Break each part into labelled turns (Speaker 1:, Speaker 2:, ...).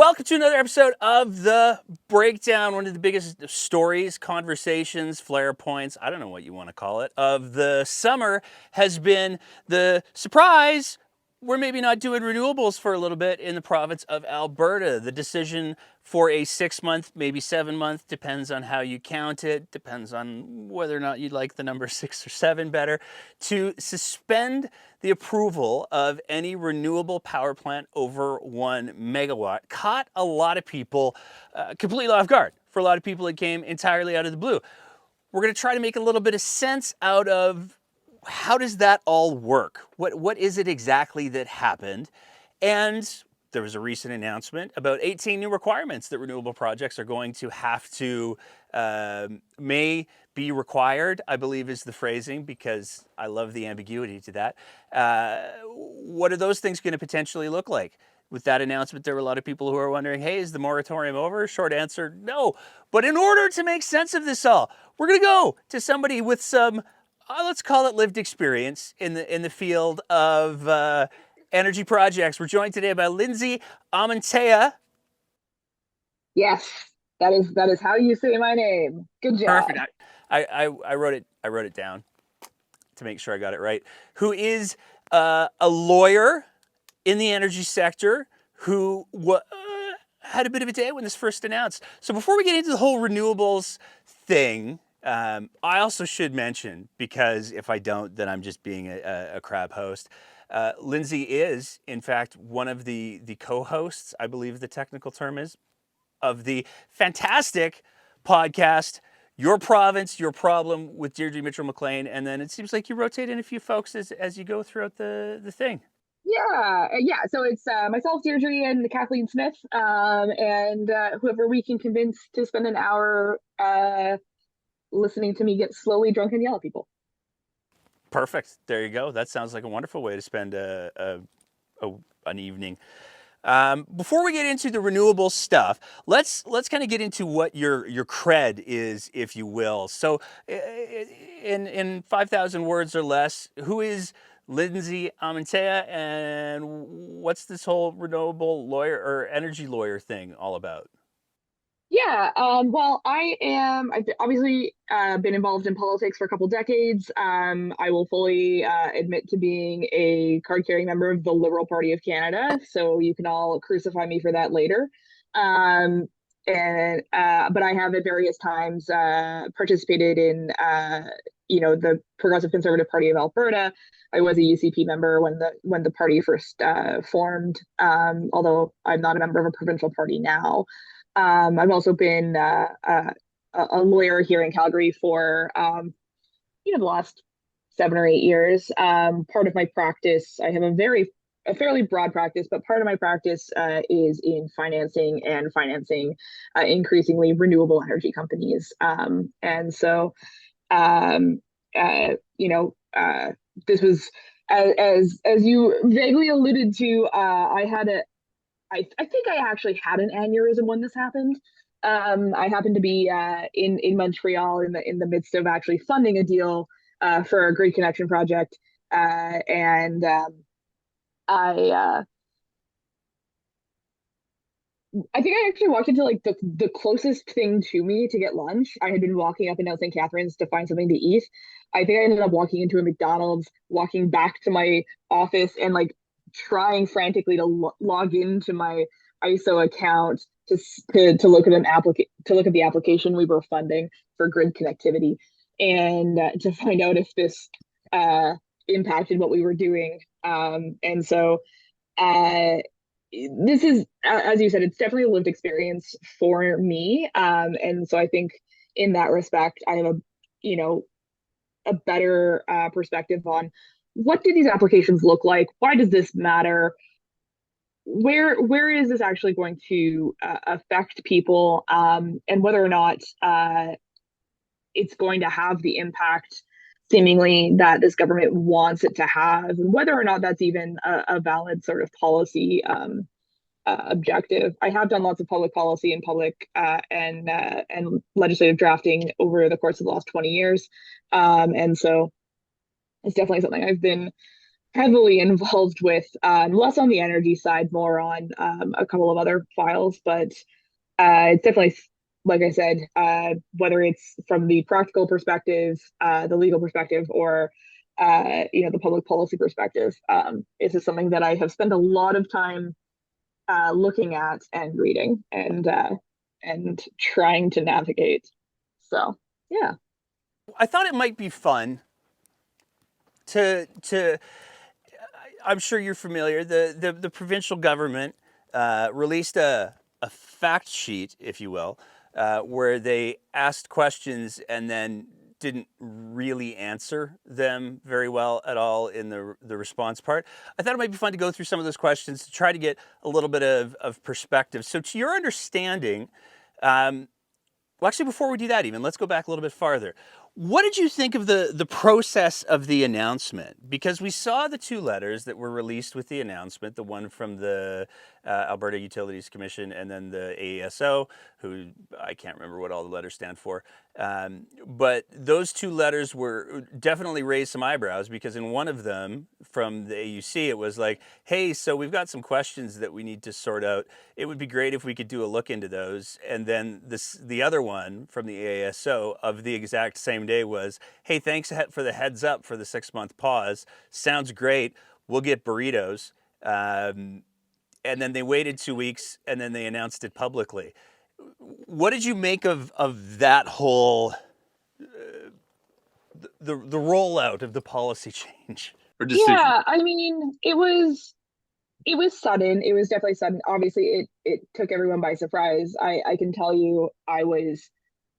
Speaker 1: Welcome to another episode of The Breakdown, one of the biggest stories, conversations, flare points, I don't know what you want to call it, of the summer has been the surprise. We're maybe not doing renewables for a little bit in the province of Alberta. The decision for a 6-month, maybe 7-month, depends on how you count it, depends on whether or not you like the number 6 or 7 better, to suspend the approval of any renewable power plant over 1 megawatt caught a lot of people completely off guard. For a lot of people, it came entirely out of the blue. We're going to try to make a little bit of sense out of how does that all work? What is it exactly that happened? And there was a recent announcement about 18 new requirements that renewable projects are going to have to, may be required, I believe is the phrasing, because I love the ambiguity to that. What are those things going to potentially look like? With that announcement, there were a lot of people who are wondering, hey, is the moratorium over? Short answer, no. But in order to make sense of this all, we're going to go to somebody with some, let's call it lived experience in the field of energy projects. We're joined today by Lindsay Amantea.
Speaker 2: Yes, that is how you say my name. Good
Speaker 1: Perfect.
Speaker 2: job.
Speaker 1: I wrote it down to make sure I got it right. Who is a lawyer in the energy sector who had a bit of a day when this first announced. So before we get into the whole renewables thing, I also should mention, because if I don't, then I'm just being a crab host. Lindsay is, in fact, one of the co-hosts, I believe the technical term is, of the fantastic podcast Your Province, Your Problem with Deirdre Mitchell-McLean. And then it seems like you rotate in a few folks as you go throughout the thing.
Speaker 2: Yeah. So it's myself, Deirdre, and Kathleen Smith, and whoever we can convince to spend an hour listening to me get slowly drunk and yell at people.
Speaker 1: Perfect. There you go. That sounds like a wonderful way to spend an evening. Before we get into the renewable stuff, let's kind of get into what your cred is, if you will. So, in 5,000 words or less, who is Lindsay Amantea, and what's this whole renewable lawyer or energy lawyer thing all about?
Speaker 2: Yeah, well, I've obviously been involved in politics for a couple decades. I will fully admit to being a card-carrying member of the Liberal Party of Canada, so you can all crucify me for that later. Um, but I have at various times participated in, the Progressive Conservative Party of Alberta. I was a UCP member when the party first formed, although I'm not a member of a provincial party now. I've also been a lawyer here in Calgary for the last 7 or 8 years. Part of my practice, I have a fairly broad practice, but part of my practice is in financing increasingly renewable energy companies. And so, um, you know, this was as you vaguely alluded to. I think I actually had an aneurysm when this happened. I happened to be in Montreal in the midst of actually funding a deal for a grid connection project, and I I think I actually walked into like the closest thing to me to get lunch. I had been walking up and down St. Catharines to find something to eat. I think I ended up walking into a McDonald's, walking back to my office, and like trying frantically to log into my ISO account to look at the application we were funding for grid connectivity, and to find out if this uh, impacted what we were doing. And so. Uh, this is, as you said, it's definitely a lived experience for me. And so I think in that respect, I have a better perspective on what do these applications look like? Why does this matter? Where is this actually going to affect people, and whether or not it's going to have the impact seemingly that this government wants it to have, and whether or not that's even a valid sort of policy objective. I have done lots of public policy and public and legislative drafting over the course of the last 20 years, and so it's definitely something I've been heavily involved with, less on the energy side, more on a couple of other files, but it's definitely, like I said, whether it's from the practical perspective, the legal perspective, or the public policy perspective, this is something that I have spent a lot of time looking at and reading and trying to navigate. So yeah.
Speaker 1: I thought it might be fun to I'm sure you're familiar. The provincial government released a fact sheet, if you will, where they asked questions and then didn't really answer them very well at all in the response part. I thought it might be fun to go through some of those questions to try to get a little bit of perspective. So, to your understanding, well, actually, before we do that, even let's go back a little bit farther. What did you think of the process of the announcement? Because we saw the two letters that were released with the announcement, the one from the Alberta Utilities Commission and then the AESO, who I can't remember what all the letters stand for. But those two letters were definitely raised some eyebrows because in one of them from the AUC, it was like, hey, so we've got some questions that we need to sort out. It would be great if we could do a look into those. And then the other one from the AESO of the exact same day was, hey, thanks for the heads up for the 6-month pause. Sounds great. We'll get burritos. And then they waited 2 weeks and then they announced it publicly. What did you make of that whole the rollout of the policy change or decision?
Speaker 2: Yeah, I mean, it was sudden. It was definitely sudden. Obviously, it took everyone by surprise. I can tell you, I was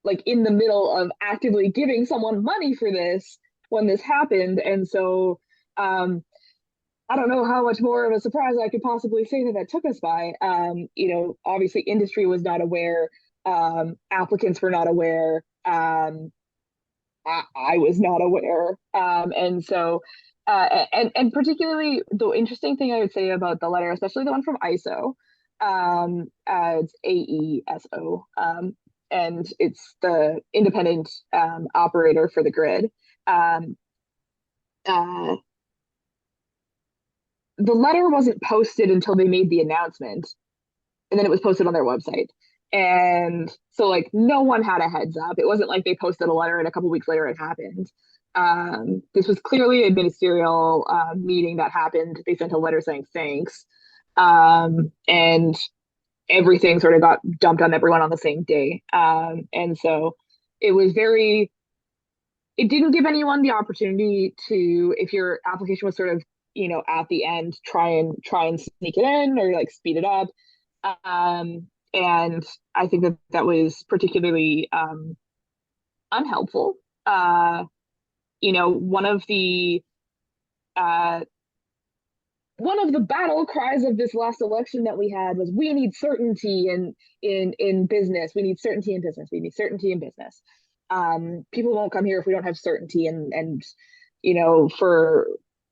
Speaker 2: like in the middle of actively giving someone money for this when this happened, and so I don't know how much more of a surprise I could possibly say that took us by. Obviously, industry was not aware. Applicants were not aware. I was not aware. And so, and particularly the interesting thing I would say about the letter, especially the one from ISO, it's AESO, and it's the independent operator for the grid. Um, uh, the letter wasn't posted until they made the announcement, and then it was posted on their website. And so, like, no one had a heads up. It wasn't like they posted a letter and a couple weeks later it happened. This was clearly a ministerial meeting that happened. They sent a letter saying thanks. And everything sort of got dumped on everyone on the same day. And so it was very, it didn't give anyone the opportunity to, if your application was sort of, at the end, try and sneak it in or like speed it up. And I think that was particularly unhelpful. One of the uh, battle cries of this last election that we had was, we need certainty in business. We need certainty in business. We need certainty in business. People won't come here if we don't have certainty, and for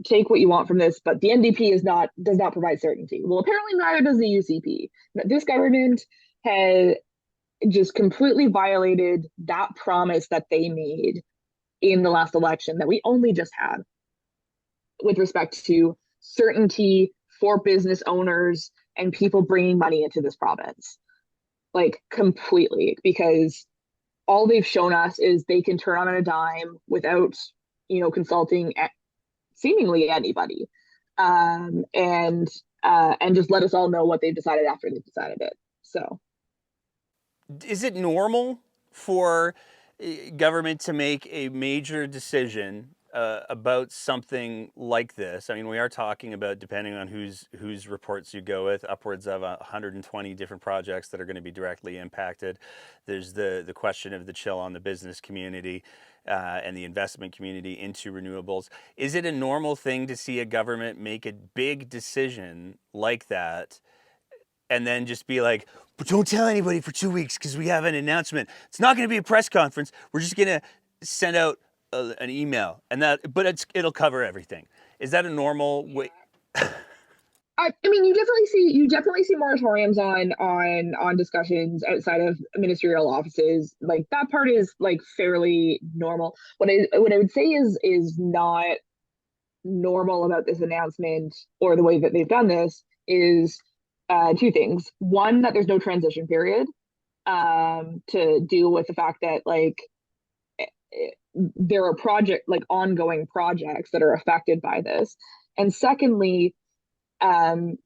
Speaker 2: take what you want from this, but the NDP does not provide certainty. Well, apparently neither does the UCP. This government has just completely violated that promise that they made in the last election that we only just had with respect to certainty for business owners and people bringing money into this province. Like, completely, because all they've shown us is they can turn on a dime without, consulting seemingly anybody, and just let us all know what they've decided after they've decided it. So,
Speaker 1: Is it normal for government to make a major decision about something like this? I mean, we are talking about, depending on whose reports you go with, upwards of 120 different projects that are going to be directly impacted. There's the question of the chill on the business community and the investment community into renewables. Is it a normal thing to see a government make a big decision like that and then just be like, but don't tell anybody for 2 weeks because we have an announcement. It's not going to be a press conference. We're just going to send out an email, but it'll cover everything. Is that a normal way?
Speaker 2: I mean, you definitely see moratoriums on discussions outside of ministerial offices. Like, that part is like fairly normal. What I would say is not normal about this announcement or the way that they've done this is two things. One, that there's no transition period to deal with the fact that like there are ongoing projects that are affected by this. And secondly, and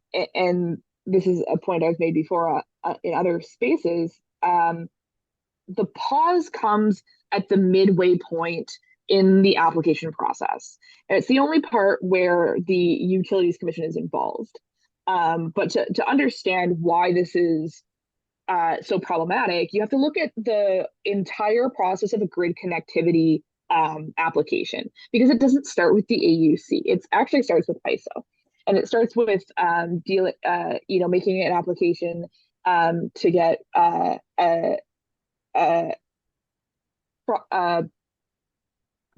Speaker 2: this is a point I've made before in other spaces, the pause comes at the midway point in the application process. And it's the only part where the Utilities Commission is involved. But to understand why this is so problematic, you have to look at the entire process of a grid connectivity application, because it doesn't start with the AUC. It actually starts with ISO, and it starts with making an application to get I'm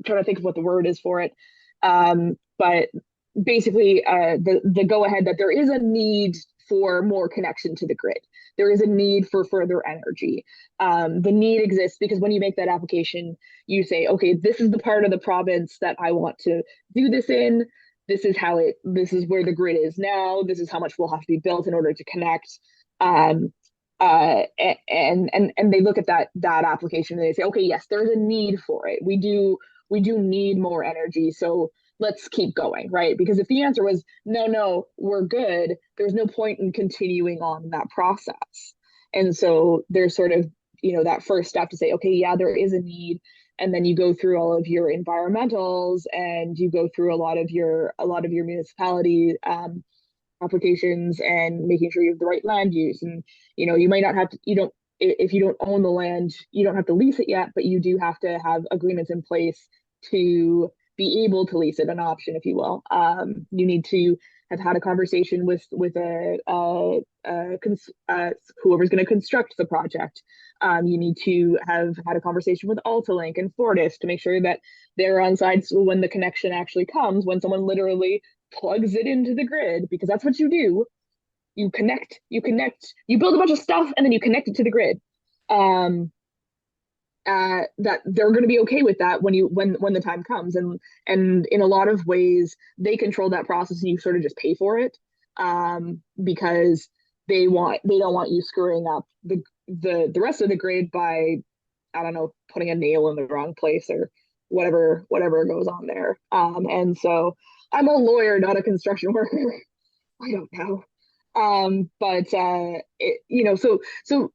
Speaker 2: trying to think of what the word is for it, but basically the go ahead that there is a need for more connection to the grid. There is a need for further energy. The need exists because when you make that application, you say, okay, this is the part of the province that I want to do this in. This is where the grid is now. This is how much will have to be built in order to connect. And they look at that application and they say, okay, yes, there's a need for it. We do need more energy. So let's keep going, right? Because if the answer was no, we're good, there's no point in continuing on that process. And so there's sort of, that first step to say, okay, yeah, there is a need. And then you go through all of your environmentals and you go through a lot of your municipality applications and making sure you have the right land use. And, you might not have to, if you don't own the land, you don't have to lease it yet, but you do have to have agreements in place to be able to lease it, an option, if you will. You need to have had a conversation with whoever's going to construct the project. You need to have had a conversation with AltaLink and Fortis to make sure that they're on side so when the connection actually comes, when someone literally plugs it into the grid, because that's what you do. You build a bunch of stuff and then you connect it to the grid. That they're going to be okay with that when the time comes, and in a lot of ways they control that process and you sort of just pay for it, because they don't want you screwing up the rest of the grid by, I don't know, putting a nail in the wrong place or whatever goes on there. And so I'm a lawyer, not a construction worker. I don't know. So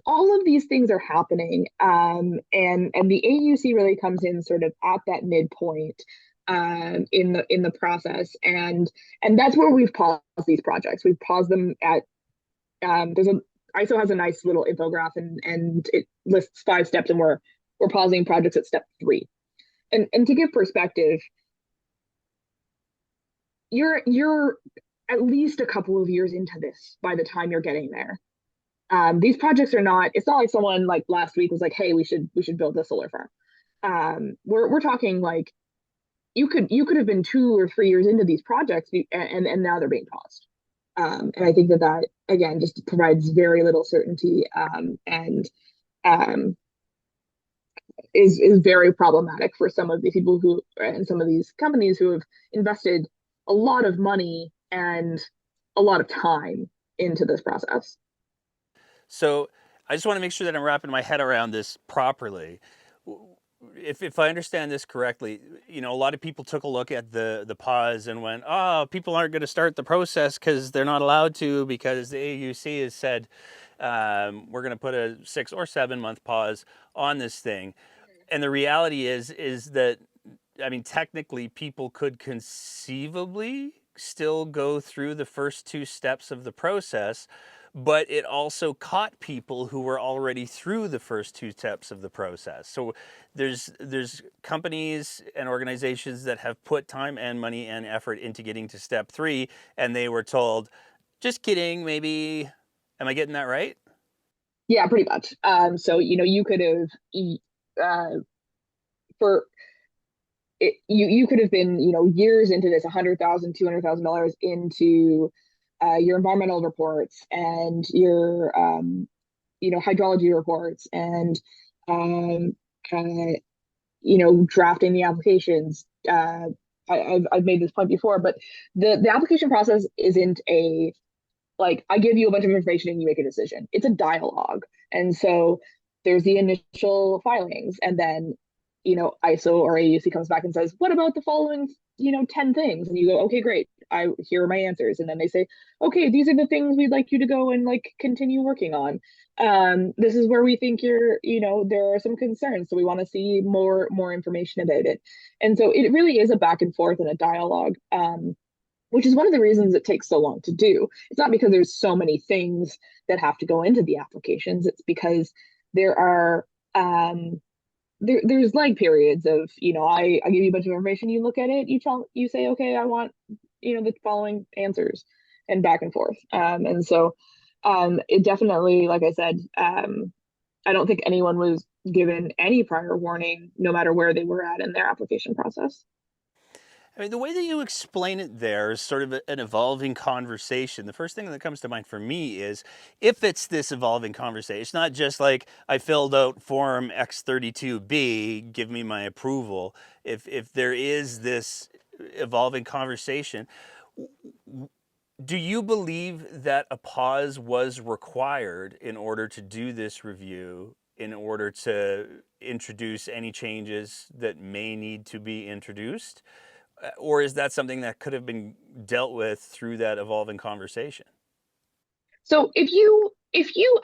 Speaker 2: all of these things are happening, and the AUC really comes in sort of at that midpoint in the process, and that's where we've paused these projects. We've paused them at ISO has a nice little infograph, and it lists 5 steps, and we're pausing projects at step 3. And to give perspective, you're at least a couple of years into this by the time you're getting there. These projects are not, it's not like someone like last week was like, hey, we should build a solar farm. We're talking like you could have been 2 or 3 years into these projects, and now they're being paused. And I think that again just provides very little certainty, and is very problematic for some of the people who and some of these companies who have invested a lot of money and a lot of time into this process.
Speaker 1: So I just want to make sure that I'm wrapping my head around this properly. If I understand this correctly, a lot of people took a look at the pause and went, oh, people aren't going to start the process because they're not allowed to, because the AUC has said we're going to put a 6 or 7 month pause on this thing. And the reality is that, I mean, technically people could conceivably still go through the first 2 steps of the process, but it also caught people who were already through the first 2 steps of the process. So there's companies and organizations that have put time and money and effort into getting to step 3, and they were told, just kidding, maybe. Am I getting that right?
Speaker 2: Yeah, pretty much. So you could have for it, you could have been years into this, $100,000, $200,000 into your environmental reports and your hydrology reports, and drafting the applications, I've made this point before, but the application process isn't a like I give you a bunch of information and you make a decision. It's a dialogue. And so there's the initial filings and then, ISO or AUC comes back and says, what about the following, 10 things? And you go, okay, great. Here are my answers. And then they say, okay, these are the things we'd like you to go and like continue working on. This is where we think there are some concerns. So we want to see more information about it. And so it really is a back and forth and a dialogue. Which is one of the reasons it takes so long to do. It's not because there's so many things that have to go into the applications. It's because there are there's lag periods of, I give you a bunch of information, you look at it, you say, okay, I want, the following answers and back and forth. And so it definitely, like I said, I don't think anyone was given any prior warning, no matter where they were at in their application process.
Speaker 1: I mean, the way that you explain it there is sort of an evolving conversation. The first thing that comes to mind for me is if it's this evolving conversation, it's not just like I filled out form X32B, give me my approval. If there is this evolving conversation, do you believe that a pause was required in order to do this review, in order to introduce any changes that may need to be introduced? Or is that something that could have been dealt with through that evolving conversation?
Speaker 2: So if you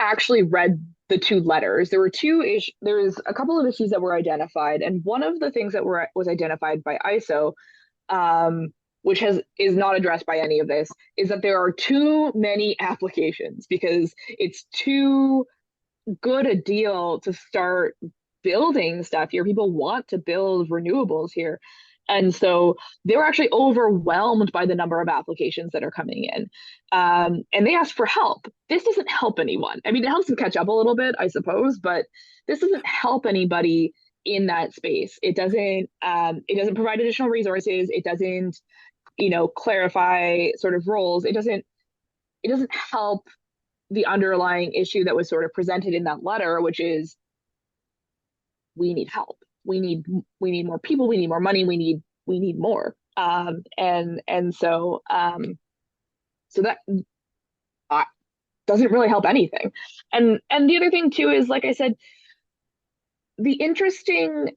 Speaker 2: actually read the two letters, there was a couple of issues that were identified, and one of the things that was identified by ISO, which is not addressed by any of this, is that there are too many applications because it's too good a deal to start building stuff here. People want to build renewables here. And so they were actually overwhelmed by the number of applications that are coming in. And they asked for help. This doesn't help anyone. I mean, it helps them catch up a little bit, I suppose, but this doesn't help anybody in that space. It doesn't provide additional resources. It doesn't, clarify sort of roles. It doesn't help the underlying issue that was sort of presented in that letter, which is we need help. We need more people. We need more money. We need more. So that doesn't really help anything. And the other thing too is, like I said, the interesting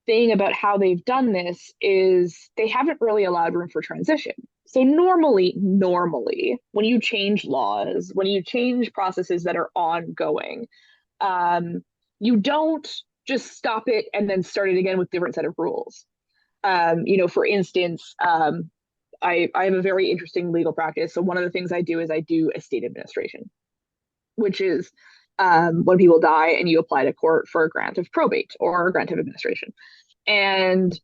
Speaker 2: thing about how they've done this is they haven't really allowed room for transition. So normally, when you change laws, when you change processes that are ongoing, you don't just stop it and then start it again with different set of rules. For instance, I have a very interesting legal practice. So one of the things I do is I do estate administration, which is when people die and you apply to court for a grant of probate or a grant of administration. And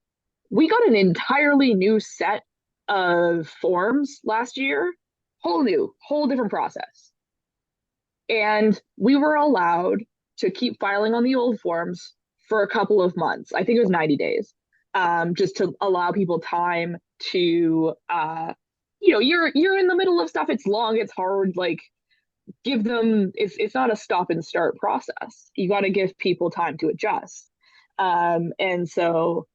Speaker 2: we got an entirely new set of forms last year, whole different process. And we were allowed to keep filing on the old forms for a couple of months. I think it was 90 days, just to allow people time to, you're in the middle of stuff. It's long, it's hard. Like, give them. It's not a stop and start process. You got to give people time to adjust. And so,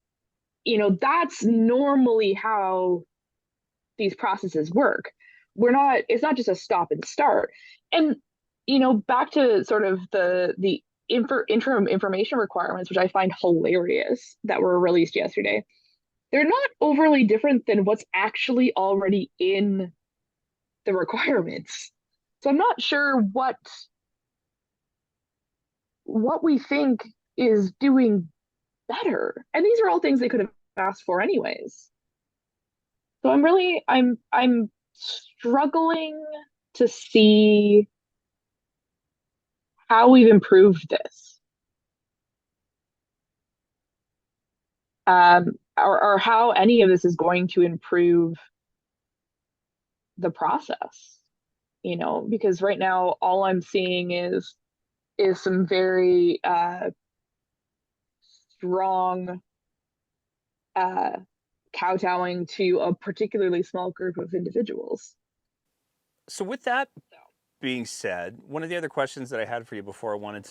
Speaker 2: that's normally how these processes work. It's not just a stop and start. And back to sort of the interim information requirements, which I find hilarious that were released yesterday. They're not overly different than what's actually already in the requirements. So I'm not sure what we think is doing better. And these are all things they could have asked for anyways. So I'm struggling to see how we've improved this, or how any of this is going to improve the process. Because right now all I'm seeing is some very strong kowtowing to a particularly small group of individuals.
Speaker 1: So with that being said, one of the other questions that I had for you before I wanted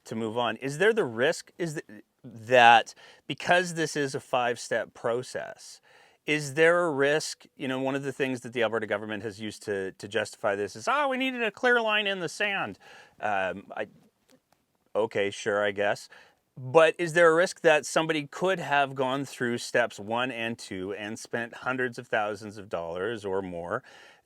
Speaker 1: to move on, is there the risk that because this is a five-step process, is there a risk? One of the things that the Alberta government has used to justify this is, oh, we needed a clear line in the sand. Okay, sure, I guess. But is there a risk that somebody could have gone through steps one and two and spent hundreds of thousands of dollars or more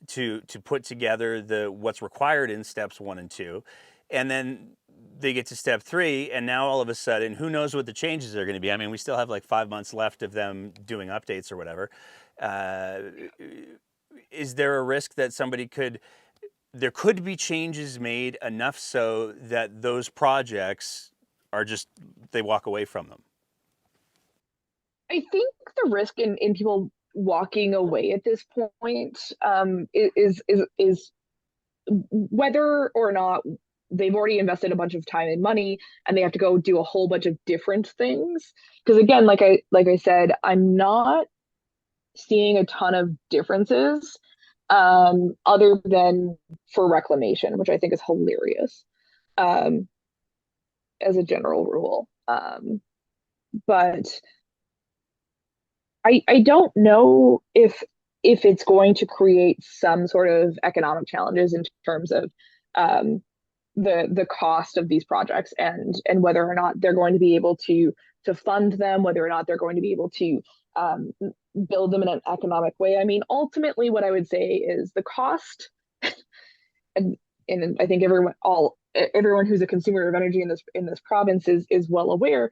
Speaker 1: to put together what's required in steps one and two, and then they get to step three, and now all of a sudden, who knows what the changes are going to be? I mean, we still have like 5 months left of them doing updates or whatever. Uh, is there a risk that there could be changes made enough so that those projects are just, they walk away from them?
Speaker 2: I think the risk in people walking away at this point is whether or not they've already invested a bunch of time and money and they have to go do a whole bunch of different things. Because again, like I said, I'm not seeing a ton of differences other than for reclamation, which I think is hilarious um, as a general rule. But I don't know if it's going to create some sort of economic challenges in terms of um, the cost of these projects and whether or not they're going to be able to fund them, whether or not they're going to be able to um, build them in an economic way. I mean, ultimately, what I would say is the cost, and and I think everyone who's a consumer of energy in this province is well aware.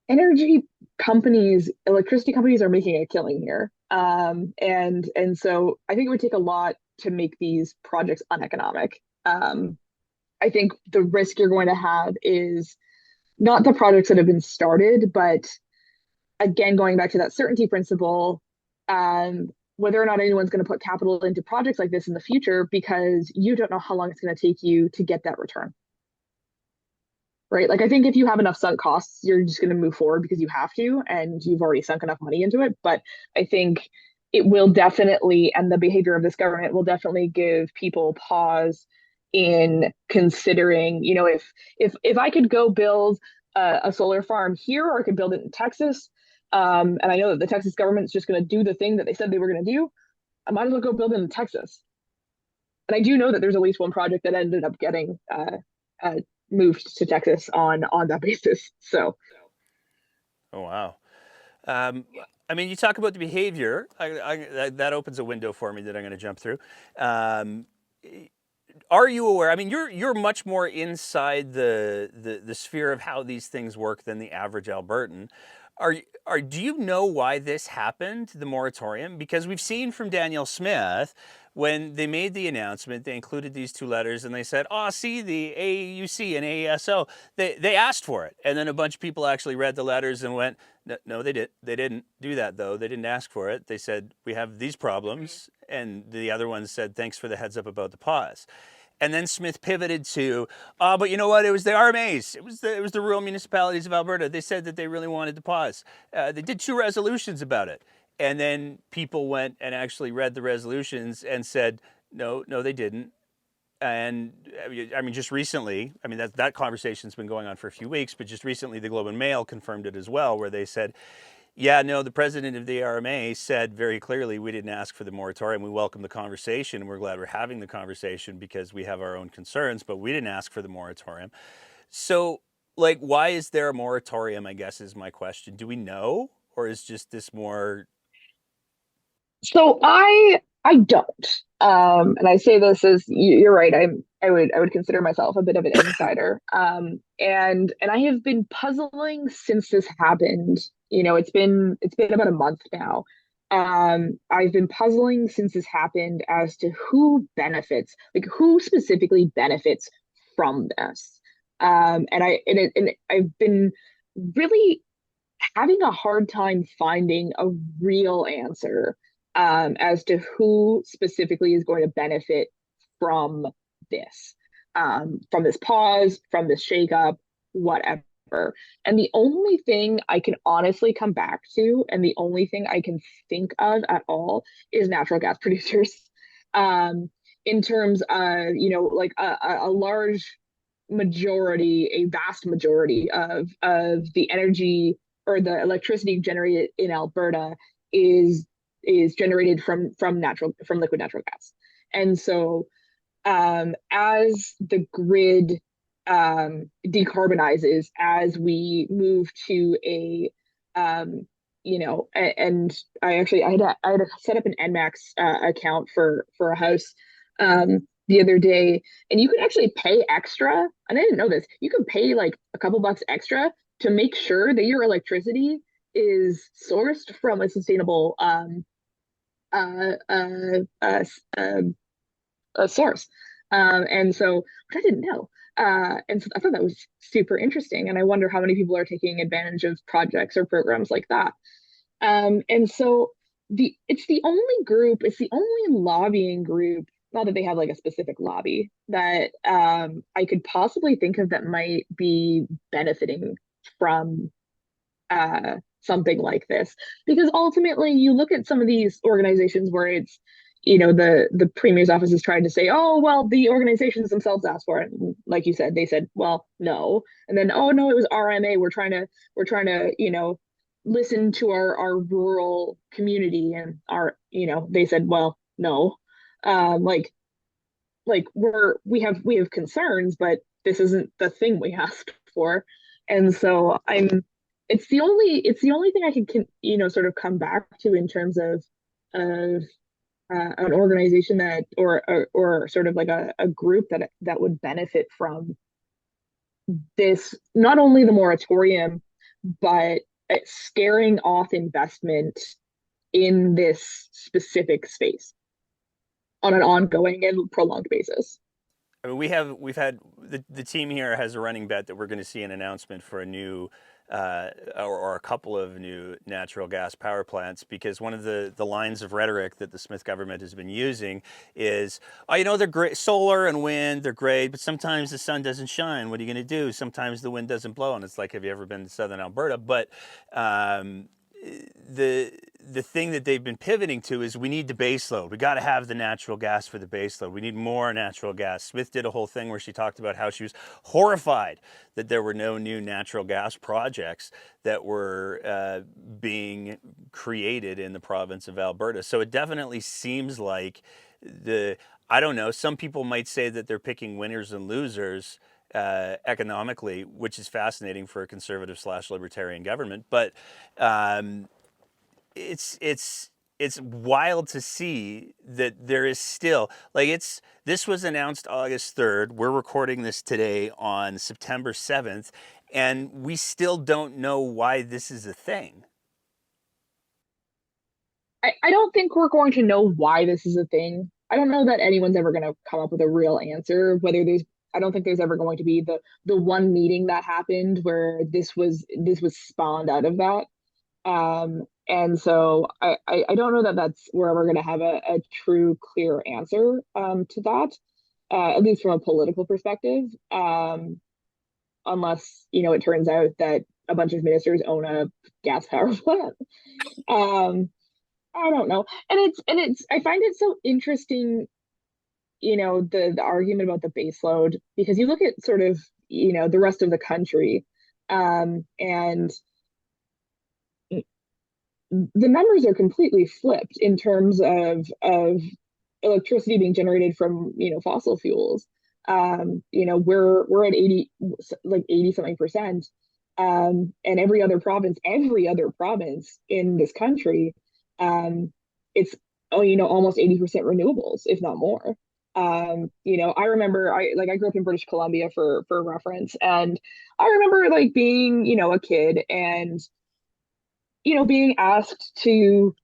Speaker 2: Energy companies, electricity companies are making a killing here. And so I think it would take a lot to make these projects uneconomic. I think the risk you're going to have is not the projects that have been started, but again, going back to that certainty principle, whether or not anyone's going to put capital into projects like this in the future because you don't know how long it's going to take you to get that return. Right? Like I think if you have enough sunk costs, you're just going to move forward because you have to, and you've already sunk enough money into it. But I think it will definitely, and the behavior of this government will definitely give people pause in considering, if I could go build a solar farm here, or I could build it in Texas, and I know that the Texas government's just going to do the thing that they said they were going to do, I might as well go build it in Texas. And I do know that there's at least one project that ended up getting uh, moved to Texas on that basis. So
Speaker 1: Oh, wow. Um, I mean, you talk about the behavior. That opens a window for me that I'm going to jump through. Um, are you aware? I mean, you're much more inside the sphere of how these things work than the average Albertan. Do you know why this happened, the moratorium? Because we've seen from Danielle Smith, when they made the announcement, they included these two letters and they said, oh, see, the AUC and AESO, they asked for it. And then a bunch of people actually read the letters and went, no, they didn't do that, though. They didn't ask for it. They said, we have these problems. And the other ones said, thanks for the heads up about the pause. And then Smith pivoted to, but you know what? It was the RMAs. It was the rural municipalities of Alberta. They said that they really wanted to pause. They did two resolutions about it, and then people went and actually read the resolutions and said, no, they didn't. And I mean, just recently, I mean that conversation's been going on for a few weeks, but just recently, the Globe and Mail confirmed it as well, where they said, yeah, no, the president of the RMA said very clearly, we didn't ask for the moratorium. We welcome the conversation. We're glad we're having the conversation because we have our own concerns, but we didn't ask for the moratorium. So, like, why is there a moratorium, I guess, is my question. Do we know? Or is just this more.
Speaker 2: so I don't. And I say this as you're right. I would consider myself a bit of an insider. And I have been puzzling since this happened. It's been about a month now. I've been puzzling since this happened as to who benefits, like who specifically benefits from this. And I've been really having a hard time finding a real answer as to who specifically is going to benefit from from this pause, from this shakeup, whatever. And the only thing I can honestly come back to, and the only thing I can think of at all, is natural gas producers. In terms of, like a large a vast majority of the energy or the electricity generated in Alberta is generated from liquid natural gas. And so as the grid decarbonizes, as we move to and I had to set up an NMAX account for a house the other day, and you can actually pay extra. And I didn't know this. You can pay like a couple bucks extra to make sure that your electricity is sourced from a sustainable uh, uh, uh, uh, source. And so, which I didn't know. And so I thought that was super interesting. And I wonder how many people are taking advantage of projects or programs like that. And so it's the only lobbying group, not that they have like a specific lobby, that I could possibly think of that might be benefiting from something like this. Because ultimately, you look at some of these organizations where it's, the premier's office is trying to say, oh, well, the organizations themselves asked for it. And like you said, they said, well, no. And then, oh, no, it was RMA. We're trying to, listen to our rural community, and they said, well, no. Like we have concerns, but this isn't the thing we asked for. And so it's the only thing I can sort of come back to in terms of an organization that or sort of like a group that would benefit from this, not only the moratorium, but scaring off investment in this specific space on an ongoing and prolonged basis.
Speaker 1: I mean, we've had the team here has a running bet that we're going to see an announcement for a new or a couple of new natural gas power plants, because one of the lines of rhetoric that the Smith government has been using is, oh, they're great, solar and wind, they're great, but sometimes the sun doesn't shine. What are you going to do? Sometimes the wind doesn't blow, and it's like, have you ever been to southern Alberta? But um, the thing that they've been pivoting to is, we need the base load. We got to have the natural gas for the base load. We need more natural gas. Smith did a whole thing where she talked about how she was horrified that there were no new natural gas projects that were being created in the province of Alberta. So it definitely seems like I don't know, some people might say that they're picking winners and losers economically, which is fascinating for a conservative slash libertarian government. But um, it's wild to see that there is still, like, this was announced August 3rd. We're recording this today on September 7th, and we still don't know why this is a thing.
Speaker 2: I don't think we're going to know why this is a thing. I don't know that anyone's ever going to come up with a real answer. I don't think there's ever going to be the one meeting that happened where this was spawned out of that. And so I don't know that that's where we're going to have a true clear answer to that, at least from a political perspective. Unless it turns out that a bunch of ministers own a gas power plant. Um, I don't know. And I find it so interesting, the argument about the baseload, because you look at sort of, the rest of the country, and the numbers are completely flipped in terms of electricity being generated from, fossil fuels. We're at 80 something percent. And every other province in this country, it's almost 80% renewables, if not more. I remember I grew up in British Columbia for reference, and I remember like being, a kid, and being asked to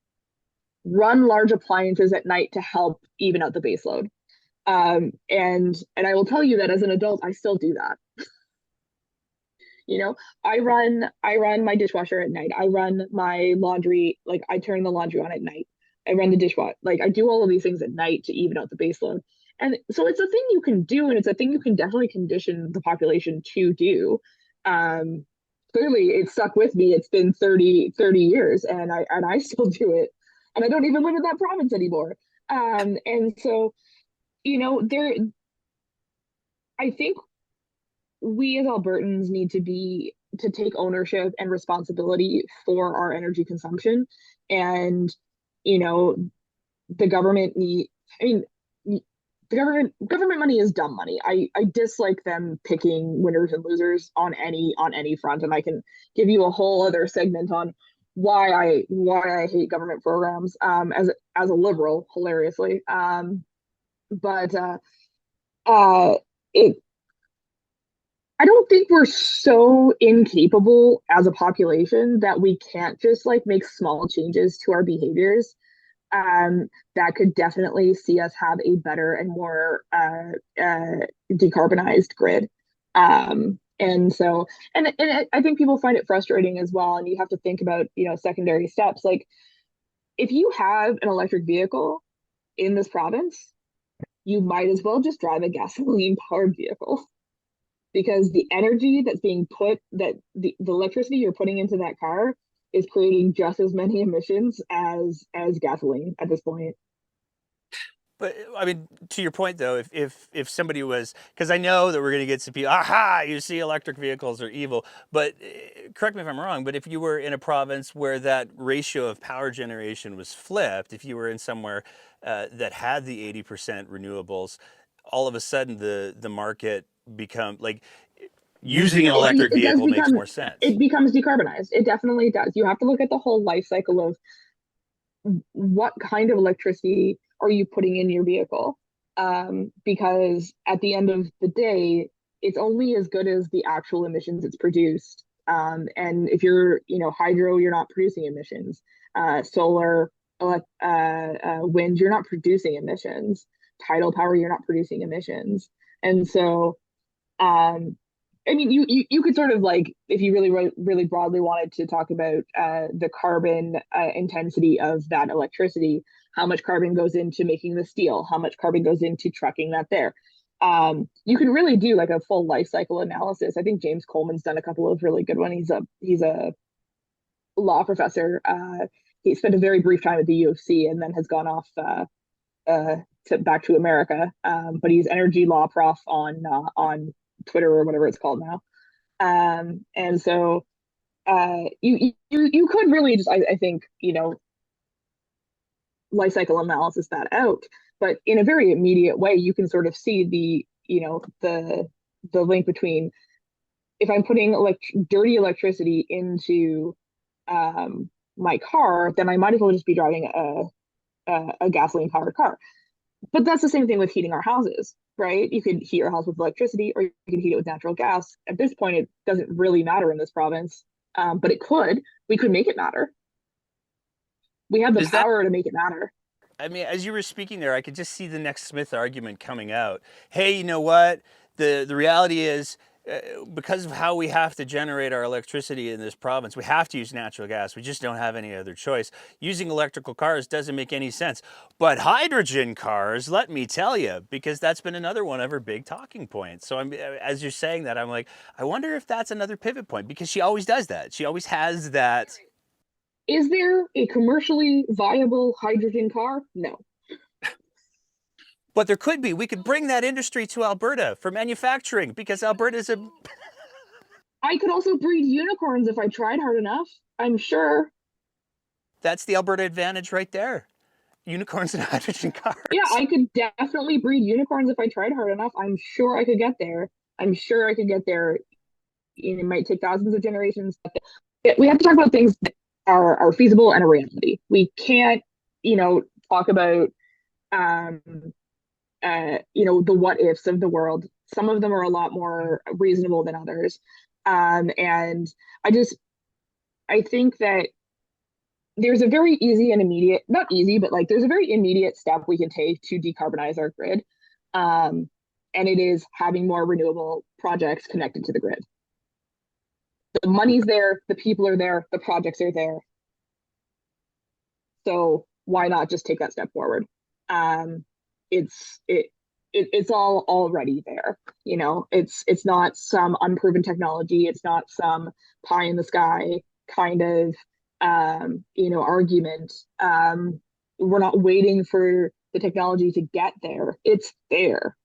Speaker 2: run large appliances at night to help even out the baseload. And I will tell you that as an adult, I still do that. You know, I run my dishwasher at night. I run my laundry, like I turn the laundry on at night. I run the dishwasher. Like I do all of these things at night to even out the baseload. And so it's a thing you can do, and it's a thing you can definitely condition the population to do. Um, Clearly it stuck with me. It's been 30 years, and I still do it. And I don't even live in that province anymore. And so, there I think we as Albertans need to take ownership and responsibility for our energy consumption. And, you know, the government need, I mean, the government money is dumb money. I dislike them picking winners and losers on any front, and I can give you a whole other segment on why I hate government programs as a liberal, hilariously. But uh, it I don't think we're so incapable as a population that we can't just like make small changes to our behaviors. That could definitely see us have a better and more decarbonized grid. And so, and I think people find it frustrating as well. And you have to think about, secondary steps. Like if you have an electric vehicle in this province, you might as well just drive a gasoline powered vehicle because the energy that's being put that the electricity you're putting into that car is creating just as many emissions as gasoline at this point.
Speaker 1: But I mean, to your point though, if somebody was, because I know that we're going to get some people, aha, you see, electric vehicles are evil. But correct me if I'm wrong. But if you were in a province where that ratio of power generation was flipped, if you were in somewhere that had the 80% renewables, all of a sudden the market become like using an electric
Speaker 2: It does
Speaker 1: vehicle makes
Speaker 2: become
Speaker 1: more sense.
Speaker 2: it becomes decarbonized. It definitely does. You have to look at the whole life cycle of what kind of electricity are you putting in your vehicle? Because at the end of the day, it's only as good as the actual emissions it's produced. And if you're, hydro, you're not producing emissions. Solar, wind, you're not producing emissions. Tidal power, you're not producing emissions. And so, um, I mean, you could sort of like, if you really broadly wanted to talk about the carbon intensity of that electricity, how much carbon goes into making the steel, how much carbon goes into trucking that there. You can really do like a full life cycle analysis. I think James Coleman's done a couple of really good ones. He's a law professor. He spent a very brief time at the U of C and then has gone off uh, back to America. But he's energy law prof on Twitter or whatever it's called now. And so you could really just I think life cycle analysis that out, but in a very immediate way you can sort of see the link between if I'm putting dirty electricity into my car, then I might as well just be driving a gasoline powered car. But that's the same thing with heating our houses, right? You could heat your house with electricity or you can heat it with natural gas. At this point, it doesn't really matter in this province, but it could. We could make it matter. We have the
Speaker 1: Does that
Speaker 2: power to make it matter.
Speaker 1: I mean, as you were speaking there, I could just see the next Smith argument coming out. Hey, you know what? The reality is, because of how we have to generate our electricity in this province, we have to use natural gas. We just don't have any other choice. Using electrical cars doesn't make any sense. But hydrogen cars, let me tell you, because that's been another one of her big talking points. So as you're saying that, I'm like, I wonder if that's another pivot point because she always does that. She always has that.
Speaker 2: Is there a commercially viable hydrogen car? No.
Speaker 1: But there could be. We could bring that industry to Alberta for manufacturing because Alberta is a.
Speaker 2: I could also breed unicorns if I tried hard enough. I'm sure.
Speaker 1: That's the Alberta advantage right there. Unicorns and hydrogen
Speaker 2: Yeah,
Speaker 1: cars.
Speaker 2: I could definitely breed unicorns if I tried hard enough. I'm sure I could get there. I'm sure I could get there. It might take thousands of generations. We have to talk about things that are feasible and a reality. We can't, talk about um the what ifs of the world. Some of them are a lot more reasonable than others. And I just I think that there's a very easy and immediate, not easy, but like there's a very immediate step we can take to decarbonize our grid. Um, and it is having more renewable projects connected to the grid. The money's there, the people are there, the projects are there. So why not just take that step forward? Um, it's it, it's all already there. It's not some unproven technology. It's not some pie in the sky kind of argument. We're not waiting for the technology to get there. It's there.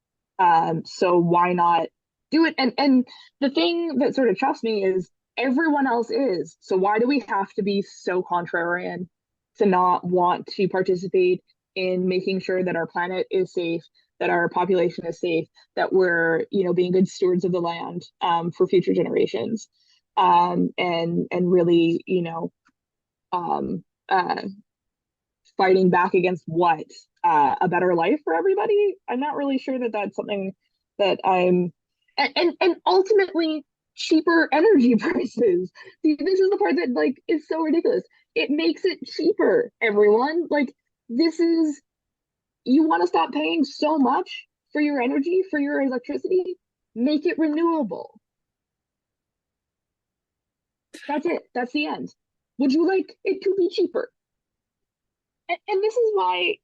Speaker 2: So why not? do it. And the thing that sort of chuffs me is everyone else is. So why do we have to be so contrarian to not want to participate in making sure that our planet is safe, that our population is safe, that we're, being good stewards of the land, for future generations, and really, um, uh, fighting back against what, a better life for everybody. I'm not really sure that that's something that I'm, and ultimately cheaper energy prices. See, this is the part that like is so ridiculous. It makes it cheaper, everyone. Like this is, you want to stop paying so much for your energy, for your electricity, make it renewable. That's it. That's the end. Would you like it to be cheaper? And this is why,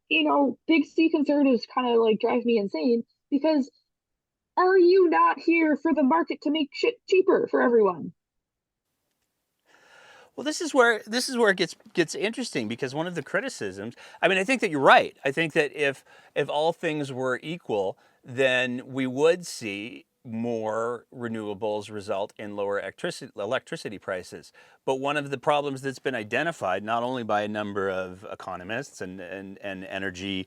Speaker 2: big C conservatives kind of like drive me insane because are you not here for the market to make shit cheaper for everyone?
Speaker 1: Well, this is where it gets interesting because one of the criticisms, I mean, I think that you're right. I think that if all things were equal, then we would see more renewables result in lower electricity prices. But one of the problems that's been identified not only by a number of economists and energy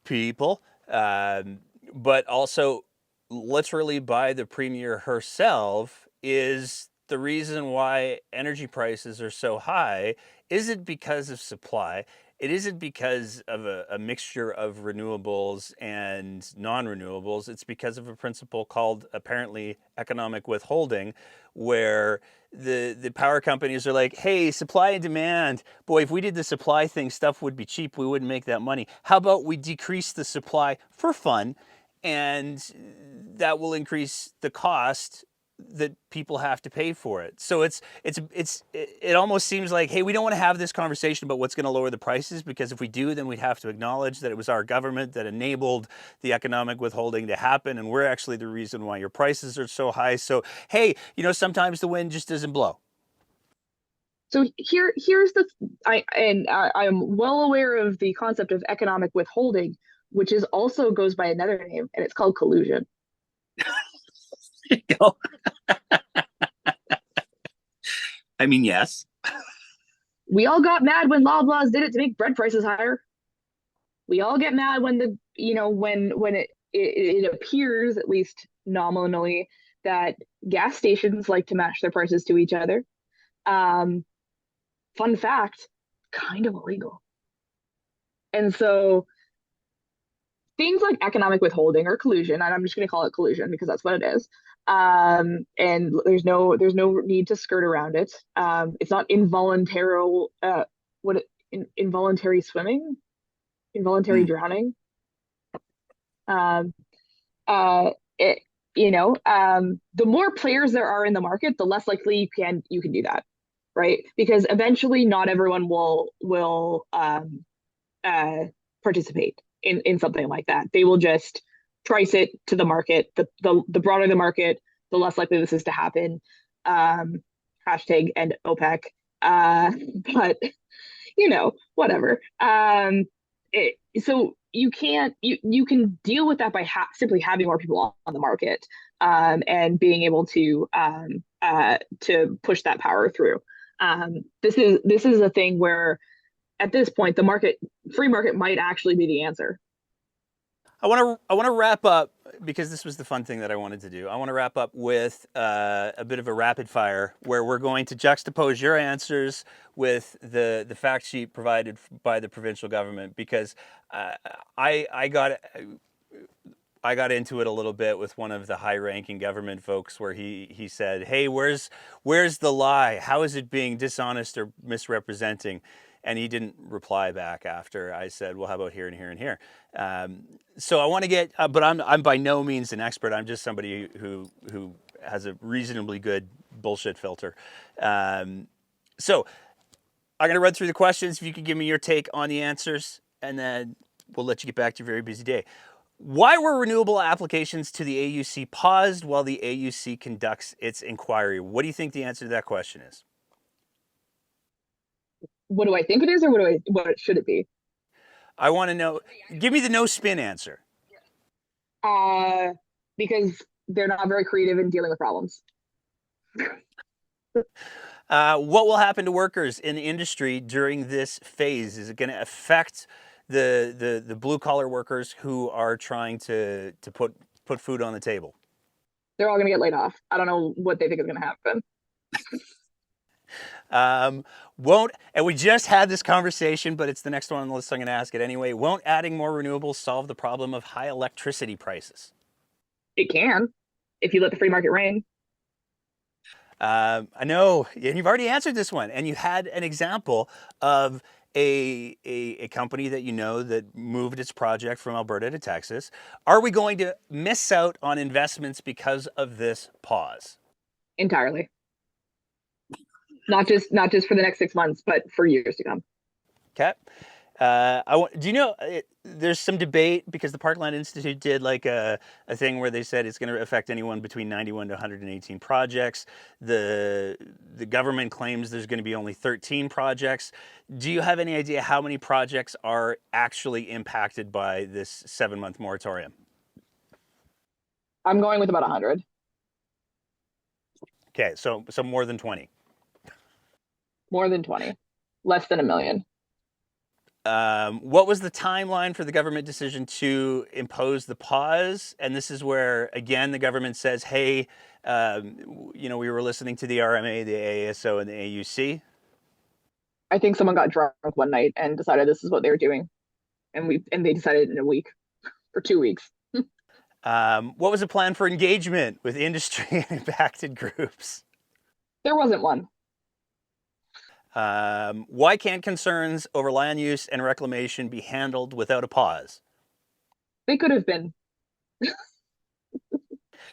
Speaker 1: people, but also literally by the premier herself, is the reason why energy prices are so high isn't because of supply. It isn't because of a mixture of renewables and non renewables. It's because of a principle called apparently economic withholding, where the power companies are like, hey, supply and demand. Boy, if we did the supply thing, stuff would be cheap. We wouldn't make that money. How about we decrease the supply for fun? And that will increase the cost that people have to pay for it. So it almost seems like, hey, we don't want to have this conversation about what's going to lower the prices, because if we do, then we'd have to acknowledge that it was our government that enabled the economic withholding to happen, and we're actually the reason why your prices are so high. So hey, sometimes the wind just doesn't blow.
Speaker 2: So here's the I am well aware of the concept of economic withholding, which is also goes by another name, and it's called collusion.
Speaker 1: I mean, yes.
Speaker 2: We all got mad when Loblaws did it to make bread prices higher. We all get mad when it appears, at least nominally, that gas stations like to match their prices to each other. Um, Fun fact, kind of illegal. And so things like economic withholding or collusion, and I'm just going to call it collusion because that's what it is. And there's no need to skirt around it. It's not involuntary, involuntary swimming, involuntary
Speaker 1: Hmm.
Speaker 2: drowning. Um, uh, it, the more players there are in the market, the less likely you can do that, right? Because eventually, not everyone will uh, participate in something like that. They will just price it to the market. The broader the market, the less likely this is to happen. Hashtag and OPEC. But whatever. So you can deal with that by simply having more people on the market, and being able to push that power through. This is a thing where at this point free market might actually be the answer.
Speaker 1: I want to wrap up, because this was the fun thing that I wanted to do. I want to wrap up with a bit of a rapid fire where we're going to juxtapose your answers with the fact sheet provided by the provincial government, because uh, I got into it a little bit with one of the high-ranking government folks, where he said, "Hey, where's the lie? How is it being dishonest or misrepresenting?" And he didn't reply back after I said, "Well, how about here and here and here?" So I want to get, but I'm by no means an expert. I'm just somebody who has a reasonably good bullshit filter. So I'm going to run through the questions. If you could give me your take on the answers, and then we'll let you get back to your very busy day. Why were renewable applications to the AUC paused while the AUC conducts its inquiry? What do you think the answer to that question is?
Speaker 2: What do I think it is, or what should it be?
Speaker 1: I want to know. Give me the no spin answer.
Speaker 2: Uh, because they're not very creative in dealing with problems.
Speaker 1: What will happen to workers in the industry during this phase? Is it going to affect the blue collar workers who are trying to put food on the table?
Speaker 2: They're all going to get laid off. I don't know what they think is going to happen.
Speaker 1: Won't and we just had this conversation, but it's the next one on the list. So I'm going to ask it anyway. Won't adding more renewables solve the problem of high electricity prices?
Speaker 2: It can, if you let the free market reign.
Speaker 1: I know, and you've already answered this one, and you had an example of a company that you know that moved its project from Alberta to Texas. Are we going to miss out on investments because of this pause?
Speaker 2: Entirely. Not just for the next 6 months, but for years to come.
Speaker 1: Okay. Do you know there's some debate because the Parkland Institute did like a thing where they said it's going to affect anyone between 91 to 118 projects. The government claims there's going to be only 13 projects. Do you have any idea how many projects are actually impacted by this 7-month moratorium?
Speaker 2: I'm going with about 100.
Speaker 1: Okay, so more than 20.
Speaker 2: More than 20. Less than a million.
Speaker 1: What was the timeline for the government decision to impose the pause? And this is where, again, the government says, hey, we were listening to the RMA, the AASO, and the AUC.
Speaker 2: I think someone got drunk one night and decided this is what they were doing. And they decided in a week or 2 weeks.
Speaker 1: What was the plan for engagement with industry and impacted groups?
Speaker 2: There wasn't one.
Speaker 1: Why can't concerns over land use and reclamation be handled without a pause?
Speaker 2: They could have been.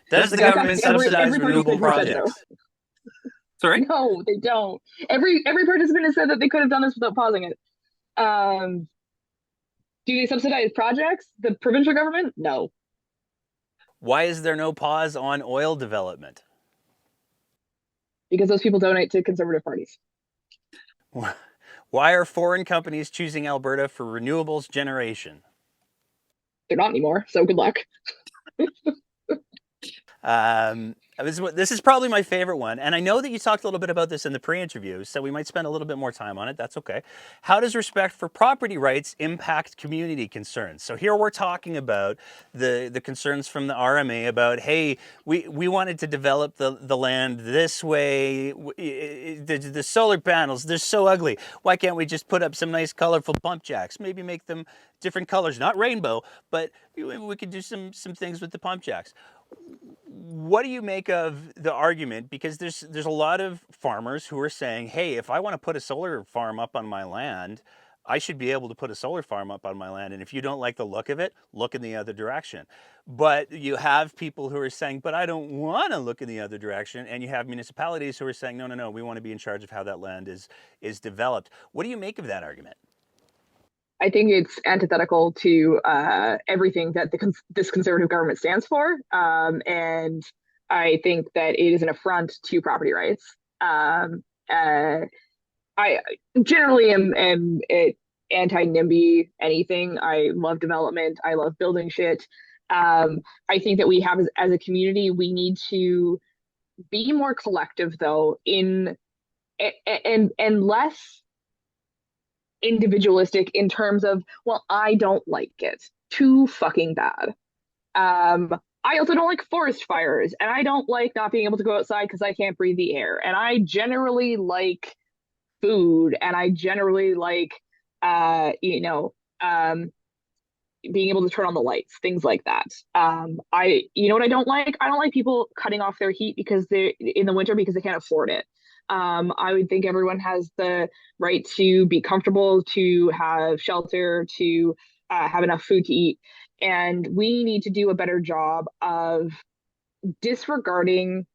Speaker 1: Does the government subsidize renewable projects? Sorry?
Speaker 2: No, they don't. Every participant has said that they could have done this without pausing it. Do they subsidize projects? The provincial government? No.
Speaker 1: Why is there no pause on oil development?
Speaker 2: Because those people donate to conservative parties.
Speaker 1: Why are foreign companies choosing Alberta for renewables generation?
Speaker 2: They're not anymore, so good luck.
Speaker 1: This is probably my favorite one, and I know that you talked a little bit about this in the pre-interview, so we might spend a little bit more time on it. That's okay. How does respect for property rights impact community concerns? So here we're talking about the concerns from the RMA about, hey, we wanted to develop the land this way. The solar panels, they're so ugly. Why can't we just put up some nice colorful pump jacks? Maybe make them different colors, not rainbow, but we could do some things with the pump jacks. What do you make of the argument? Because there's a lot of farmers who are saying, hey, if I want to put a solar farm up on my land, I should be able to put a solar farm up on my land. And if you don't like the look of it, look in the other direction. But you have people who are saying, but I don't want to look in the other direction. And you have municipalities who are saying, no, we want to be in charge of how that land is developed. What do you make of that argument?
Speaker 2: I think it's antithetical to everything that this conservative government stands for. And I think that it is an affront to property rights. I generally am anti-NIMBY anything. I love development. I love building shit. I think that we have, as a community, we need to be more collective, though, in and less individualistic in terms of, well, I don't like it. Too fucking bad. I also don't like forest fires, and I don't like not being able to go outside because I can't breathe the air. And I generally like food, and I generally like, being able to turn on the lights, things like that. You know what I don't like? I don't like people cutting off their heat because they in the winter because they can't afford it. I would think everyone has the right to be comfortable, to have shelter, to have enough food to eat. And we need to do a better job of disregarding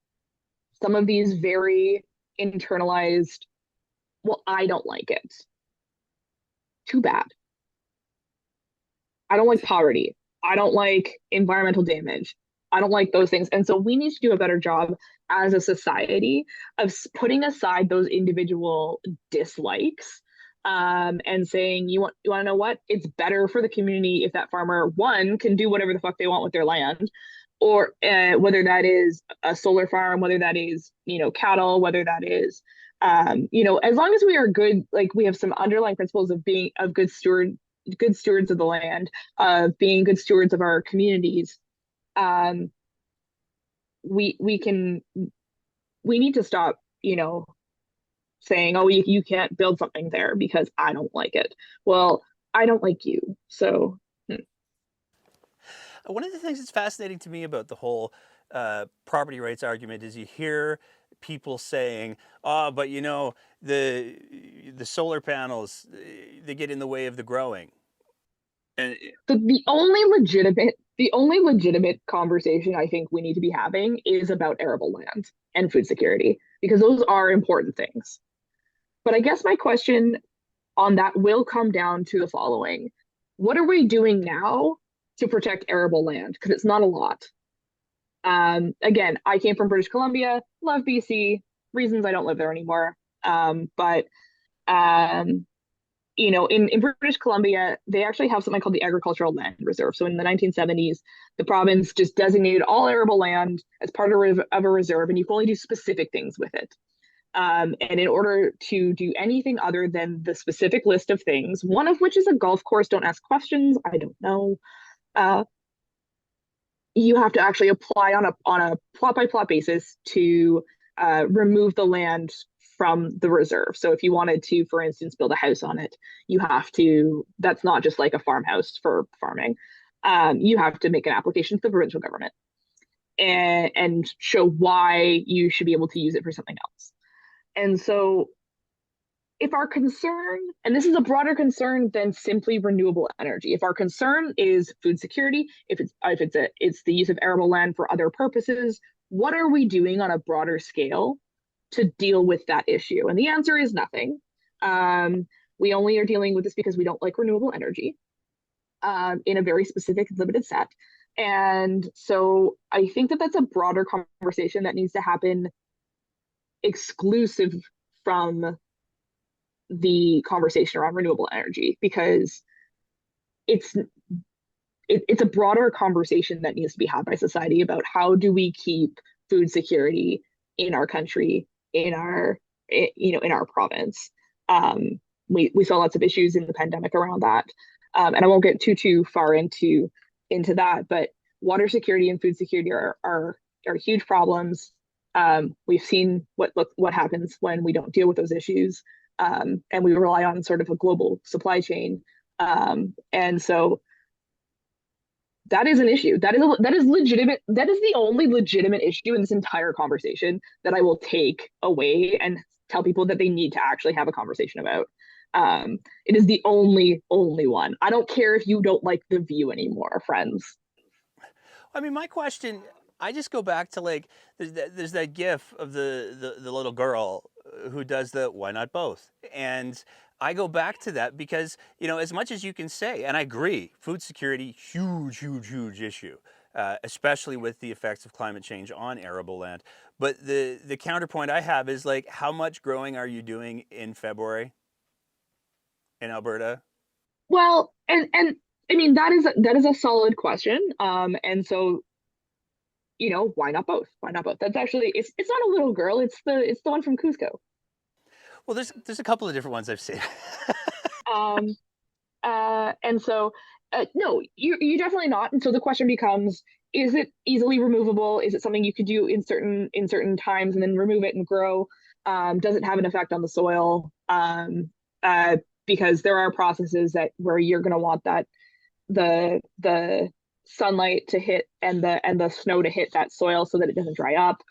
Speaker 2: some of these very internalized, well, I don't like it. Too bad. I don't like poverty. I don't like environmental damage. I don't like those things. And so we need to do a better job as a society of putting aside those individual dislikes, and saying, you want to know what? It's better for the community if that farmer, one, can do whatever the fuck they want with their land, or whether that is a solar farm, whether that is, cattle, whether that is, as long as we are good, like we have some underlying principles of being of good stewards of the land, of being good stewards of our communities. Um, we can we need to stop, saying, oh, you can't build something there because I don't like it. Well, I don't like you. So,
Speaker 1: One of the things that's fascinating to me about the whole property rights argument is you hear people saying, "Oh, but the solar panels they get in the way of the growing." And
Speaker 2: so the only legitimate conversation I think we need to be having is about arable land and food security because those are important things. But I guess my question on that will come down to the following. What are we doing now to protect arable land? Because it's not a lot. Again, I came from British Columbia, love BC, reasons I don't live there anymore. But um, in British Columbia, they actually have something called the Agricultural Land Reserve. So in the 1970s, the province just designated all arable land as part of a reserve, and you can only do specific things with it. And in order to do anything other than the specific list of things, one of which is a golf course, don't ask questions, I don't know. Uh, you have to actually apply on a plot by plot basis to remove the land from the reserve. So if you wanted to, for instance, build a house on it, you have to. That's not just like a farmhouse for farming. You have to make an application to the provincial government and show why you should be able to use it for something else. And so if our concern, and this is a broader concern than simply renewable energy, if our concern is food security, it's the use of arable land for other purposes, what are we doing on a broader scale to deal with that issue? And the answer is nothing. We only are dealing with this because we don't like renewable energy in a very specific limited set. And so I think that that's a broader conversation that needs to happen exclusive from the conversation around renewable energy because it's it's a broader conversation that needs to be had by society about how do we keep food security in our country, in our province. We saw lots of issues in the pandemic around that, and I won't get too far into that. But water security and food security are huge problems. We've seen what happens when we don't deal with those issues, and we rely on sort of a global supply chain. And so that is an issue. That is legitimate. That is the only legitimate issue in this entire conversation that I will take away and tell people that they need to actually have a conversation about. It is the only one. I don't care if you don't like The View anymore, friends.
Speaker 1: I mean, my question, I just go back to like, there's that gif of the little girl who does the why not both? And I go back to that because, as much as you can say, and I agree, food security, huge, huge, huge issue, especially with the effects of climate change on arable land. But the counterpoint I have is like, how much growing are you doing in February in Alberta?
Speaker 2: Well, and I mean that is a solid question. And so why not both? Why not both? That's actually it's not a little girl. It's the one from Cusco.
Speaker 1: Well, there's a couple of different ones I've seen.
Speaker 2: Um, and so no, you definitely not. And so the question becomes: is it easily removable? Is it something you could do in certain times and then remove it and grow? Does it have an effect on the soil? Because there are processes where you're going to want that the sunlight to hit and the snow to hit that soil so that it doesn't dry up,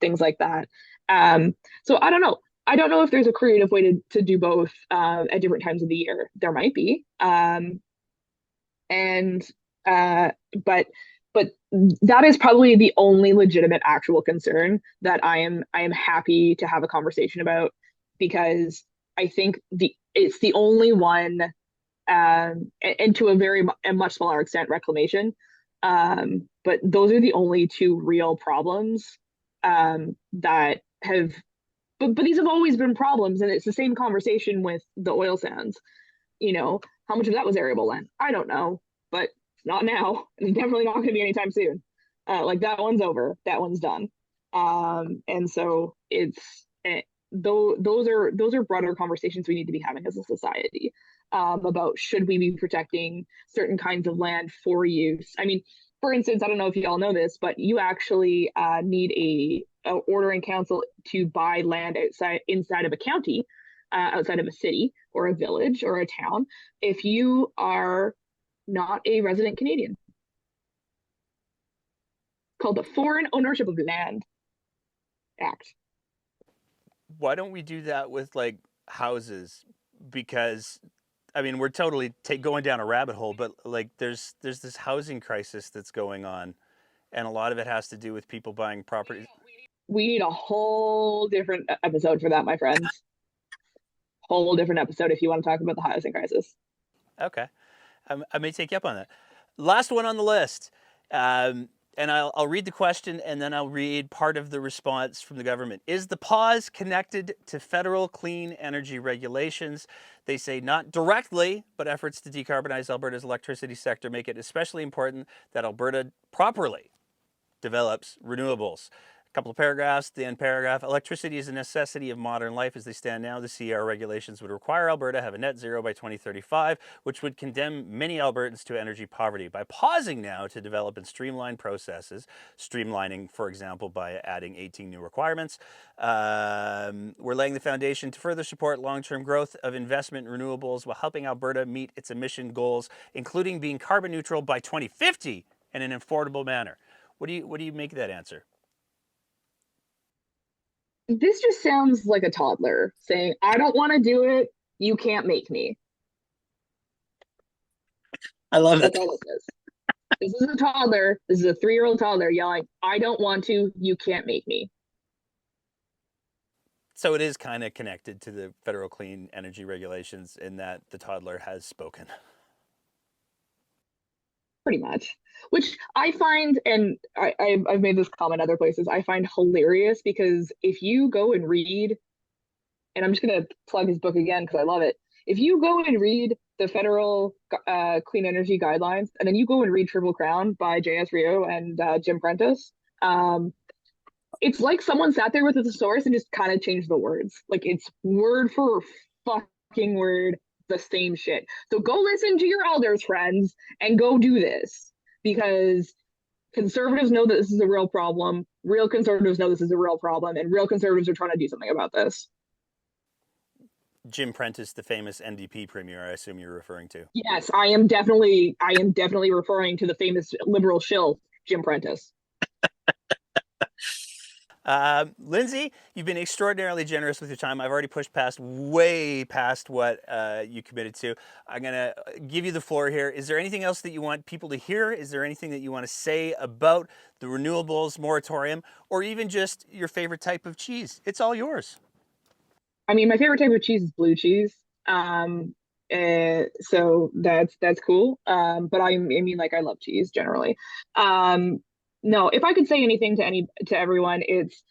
Speaker 2: things like that. So I don't know. I don't know if there's a creative way to do both at different times of the year. There might be, and uh, but but that is probably the only legitimate actual concern that I am happy to have a conversation about because I think it's the only one, and to a much smaller extent, reclamation. But those are the only two real problems that have. But these have always been problems, and it's the same conversation with the oil sands. How much of that was arable land? I don't know, but it's not now, and it's definitely not going to be anytime soon. Like that one's over. That one's done. And so those are broader conversations we need to be having as a society, about should we be protecting certain kinds of land for use. I mean, for instance, I don't know if you all know this, but you actually need a order in council to buy land inside of a county, outside of a city or a village or a town, if you are not a resident Canadian. Called the Foreign Ownership of Land Act.
Speaker 1: Why don't we do that with like houses? Because I mean, we're totally going down a rabbit hole, but like there's this housing crisis that's going on, and a lot of it has to do with people buying properties.
Speaker 2: We need a whole different episode for that, my friends. Whole different episode if you want to talk about the housing crisis.
Speaker 1: Okay, I may take you up on that. Last one on the list. And I'll read the question and then I'll read part of the response from the government. Is the pause connected to federal clean energy regulations? They say not directly, but efforts to decarbonize Alberta's electricity sector make it especially important that Alberta properly develops renewables. A couple of paragraphs, the end paragraph. Electricity is a necessity of modern life as they stand now. The CER regulations would require Alberta to have a net zero by 2035, which would condemn many Albertans to energy poverty. By pausing now to develop and streamline processes, streamlining, for example, by adding 18 new requirements, we're laying the foundation to further support long-term growth of investment in renewables while helping Alberta meet its emission goals, including being carbon neutral by 2050 in an affordable manner. What do you make of that answer?
Speaker 2: This just sounds like a toddler saying, I don't want to do it. You can't make me.
Speaker 1: I love
Speaker 2: That's all this is. This is a toddler. This is a 3-year-old toddler yelling, I don't want to. You can't make me.
Speaker 1: So it is kind of connected to the federal clean energy regulations in that the toddler has spoken.
Speaker 2: Pretty much. Which I find, and I've made this comment other places, I find hilarious because if you go and read, and I'm just going to plug his book again because I love it. If you go and read the federal clean energy guidelines, and then you go and read Triple Crown by J.S. Rio and Jim Prentice, it's like someone sat there with a thesaurus and just kind of changed the words. Like it's word for fucking word the same shit. So go listen to your elders, friends, and go do this because conservatives know that this is a real problem. Real conservatives know this is a real problem, and real conservatives are trying to do something about this.
Speaker 1: Jim Prentice, the famous NDP premier, I assume you're referring to.
Speaker 2: Yes, I am definitely referring to the famous liberal shill, Jim Prentice.
Speaker 1: Lindsay, you've been extraordinarily generous with your time. I've already pushed way past what you committed to. I'm going to give you the floor here. Is there anything else that you want people to hear? Is there anything that you want to say about the renewables moratorium or even just your favorite type of cheese? It's all yours.
Speaker 2: I mean, my favorite type of cheese is blue cheese. So that's cool. But I mean, like I love cheese generally. No, if I could say anything to everyone, it's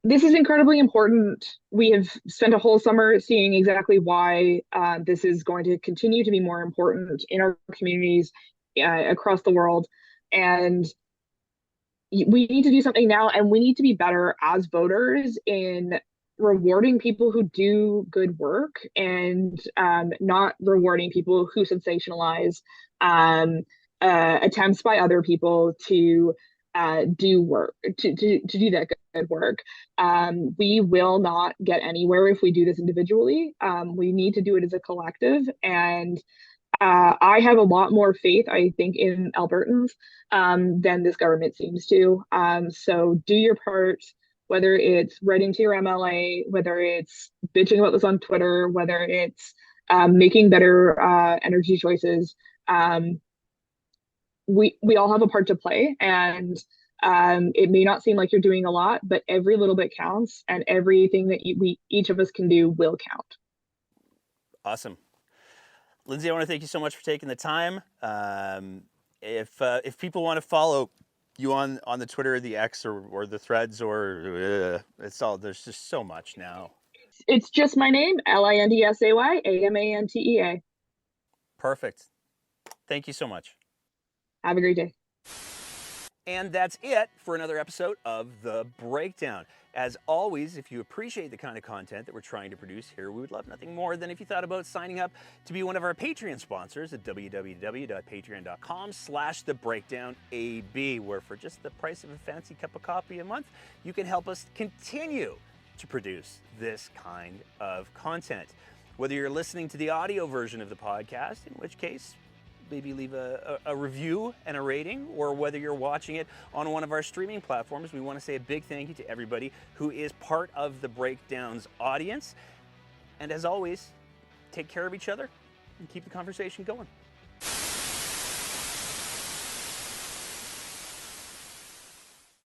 Speaker 2: this is incredibly important. We have spent a whole summer seeing exactly why this is going to continue to be more important in our communities across the world, and we need to do something now, and we need to be better as voters in rewarding people who do good work and not rewarding people who sensationalize attempts by other people to do work to do that good work. We will not get anywhere if we do this individually. We need to do it as a collective, and I have a lot more faith, I think, in Albertans than this government seems to. So do your part, whether it's writing to your MLA, whether it's bitching about this on Twitter, whether it's making better energy choices. We all have a part to play, and it may not seem like you're doing a lot, but every little bit counts, and everything that each of us can do will count.
Speaker 1: Awesome. Lindsay, I want to thank you so much for taking the time. If people want to follow you on the Twitter or the X or the threads or it's all, there's just so much now.
Speaker 2: It's just my name, LINDSAYAMANTEA.
Speaker 1: Perfect. Thank you so much.
Speaker 2: Have a great day.
Speaker 1: And that's it for another episode of The Breakdown. As always, if you appreciate the kind of content that we're trying to produce here, we would love nothing more than if you thought about signing up to be one of our Patreon sponsors at www.patreon.com/thebreakdownab, where for just the price of a fancy cup of coffee a month, you can help us continue to produce this kind of content. Whether you're listening to the audio version of the podcast, in which case, maybe leave a review and a rating, or whether you're watching it on one of our streaming platforms, we want to say a big thank you to everybody who is part of the Breakdowns audience. And as always, take care of each other and keep the conversation going.